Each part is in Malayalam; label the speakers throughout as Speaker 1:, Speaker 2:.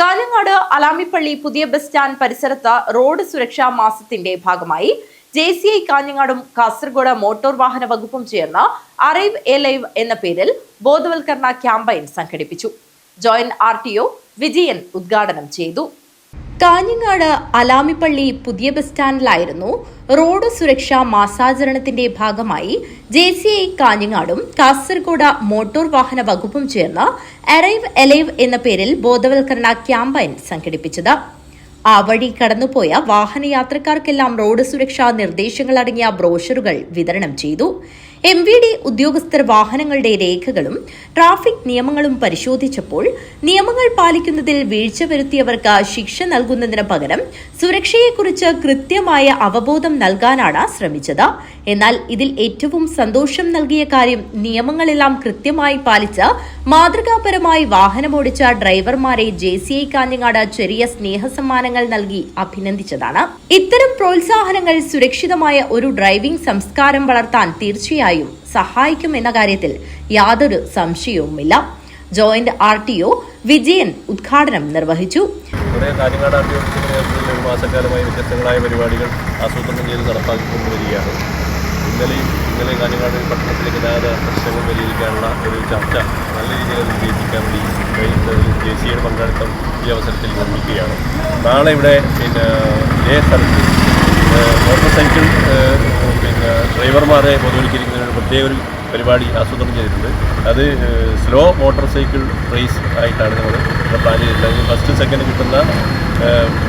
Speaker 1: കാഞ്ഞങ്ങാട് അലാമിപ്പള്ളി പുതിയ ബസ് സ്റ്റാൻഡ് പരിസരത്ത് റോഡ് സുരക്ഷാ മാസത്തിന്റെ ഭാഗമായി JCI കാഞ്ഞങ്ങാടും കാസർഗോഡ് മോട്ടോർ വാഹന വകുപ്പും ചേർന്ന് അറൈവ് എ ലൈവ് എന്ന പേരിൽ ബോധവൽക്കരണ ക്യാമ്പയിൻ സംഘടിപ്പിച്ചു. ജോയിന്റ് RTO വിജയൻ ഉദ്ഘാടനം ചെയ്തു. കാഞ്ഞങ്ങാട് അലാമിപ്പള്ളി പുതിയ ബസ് സ്റ്റാൻഡിലായിരുന്നു റോഡ് സുരക്ഷാ മാസാചരണത്തിന്റെ ഭാഗമായി JCI കാഞ്ഞങ്ങാടും കാസർഗോഡ് മോട്ടോർ വാഹന വകുപ്പും ചേർന്ന് അറൈവ് എലൈവ് എന്ന പേരിൽ ബോധവൽക്കരണ ക്യാമ്പയിൻ സംഘടിപ്പിച്ചത്. ആ വഴി കടന്നുപോയ വാഹനയാത്രക്കാർക്കെല്ലാം റോഡ് സുരക്ഷാ നിർദ്ദേശങ്ങൾ അടങ്ങിയ ബ്രോഷറുകൾ വിതരണം ചെയ്തു. MVD ഉദ്യോഗസ്ഥർ വാഹനങ്ങളുടെ രേഖകളും ട്രാഫിക് നിയമങ്ങളും പരിശോധിച്ചപ്പോൾ നിയമങ്ങൾ പാലിക്കുന്നതിൽ വീഴ്ച വരുത്തിയവർക്ക് ശിക്ഷ നൽകുന്നതിന് പകരം സുരക്ഷയെക്കുറിച്ച് കൃത്യമായ അവബോധം നൽകാനാണ് ശ്രമിച്ചത്. എന്നാൽ ഇതിൽ ഏറ്റവും സന്തോഷം നൽകിയ കാര്യം നിയമങ്ങളെല്ലാം കൃത്യമായി പാലിച്ച് മാതൃകാപരമായി വാഹനമോടിച്ച ഡ്രൈവർമാരെ JCI കാഞ്ഞങ്ങാട് ചെറിയ സ്നേഹസമ്മാനങ്ങൾ നൽകി അഭിനന്ദിച്ചതാണ്. ഇത്തരം പ്രോത്സാഹനങ്ങൾ സുരക്ഷിതമായ ഒരു ഡ്രൈവിംഗ് സംസ്കാരം വളർത്താൻ തീർച്ചയായും സഹായിക്കുമെന്ന കാര്യത്തിൽ യാതൊരു സംശയവുമില്ല. ജോയിന്റ് RTO വിജയൻ ഉദ്ഘാടനം നിർവഹിച്ചു.
Speaker 2: ഒരു മാസക്കാലമായി വ്യത്യസ്തങ്ങളായ പരിപാടികൾ ആസൂത്രണം ചെയ്ത് നടപ്പാക്കിക്കൊണ്ടുവരികയാണ്. ഇന്നലെ കാഞ്ഞങ്ങാട് പട്ടണത്തിലെ ഗതാഗത പ്രശ്നങ്ങൾ പരിഹരിക്കാനുള്ള ഒരു ചർച്ച നല്ല രീതിയിൽ വിജയിപ്പിക്കാൻ വേണ്ടി JCIയുടെ പങ്കാളിത്തം ഈ അവസരത്തിൽ നിർമ്മിക്കുകയാണ്. നാളെ ഇവിടെ ഇതേ സ്ഥലത്ത് മോട്ടോർ സൈക്കിൾ ഡ്രൈവർമാരെ ബോധവൽക്കരിക്കുന്നതിന് പ്രത്യേക ഒരു പരിപാടി ആസൂത്രണം ചെയ്തിട്ടുണ്ട്. അത് സ്ലോ മോട്ടോർ സൈക്കിൾ റേസ് ആയിട്ടാണ് നമ്മൾ പ്ലാൻ ചെയ്തിട്ടുള്ളത്. ഫസ്റ്റ് സെക്കൻഡ് കിട്ടുന്ന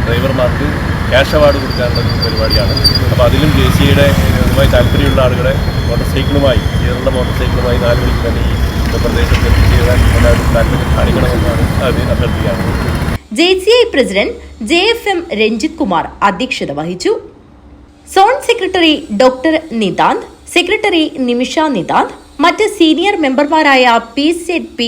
Speaker 2: ഡ്രൈവർമാർക്ക് ക്യാഷ് അവാർഡ് കൊടുക്കാനുള്ള ഒരു പരിപാടിയാണ്. അപ്പോൾ അതിലും JCIയുടെ ഇതുമായി താല്പര്യമുള്ള ആളുകളെ മോട്ടോർ സൈക്കിളുമായി മോട്ടോർ 4 മണിക്ക് തന്നെ ഈ പ്രദേശത്ത് എത്തിച്ചേരാൻ എല്ലാവരും താല്പര്യം കാണിക്കണമെന്നാണ് അത് അഭ്യർത്ഥിക്കാറുള്ളത്.
Speaker 1: JCI president JFM Ranjith Kumar അധ്യക്ഷത വഹിച്ചു. Zone secretary doctor Nithanth, secretary Nimisha Nithanth, മറ്റ് സീനിയർ മെമ്പർമാരായ PZP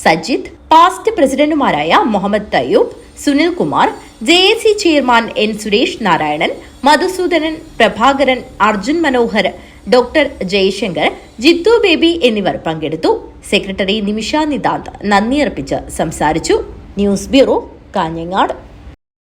Speaker 1: സജിത്, പാസ്റ്റ് പ്രസിഡന്റുമാരായ Muhammad Thayyub, Sunil Kumar, JAC chairman N Suresh Narayanan, Madhusoodanan, Prabhakaran, Arjun Manohar, doctor Jayasankar, Jithu Baby എന്നിവർ പങ്കെടുത്തു. സെക്രട്ടറി നിമിഷ നിതാന്ത് നന്ദി അർപ്പിച്ച് സംസാരിച്ചു. News bureau, Kanhangad.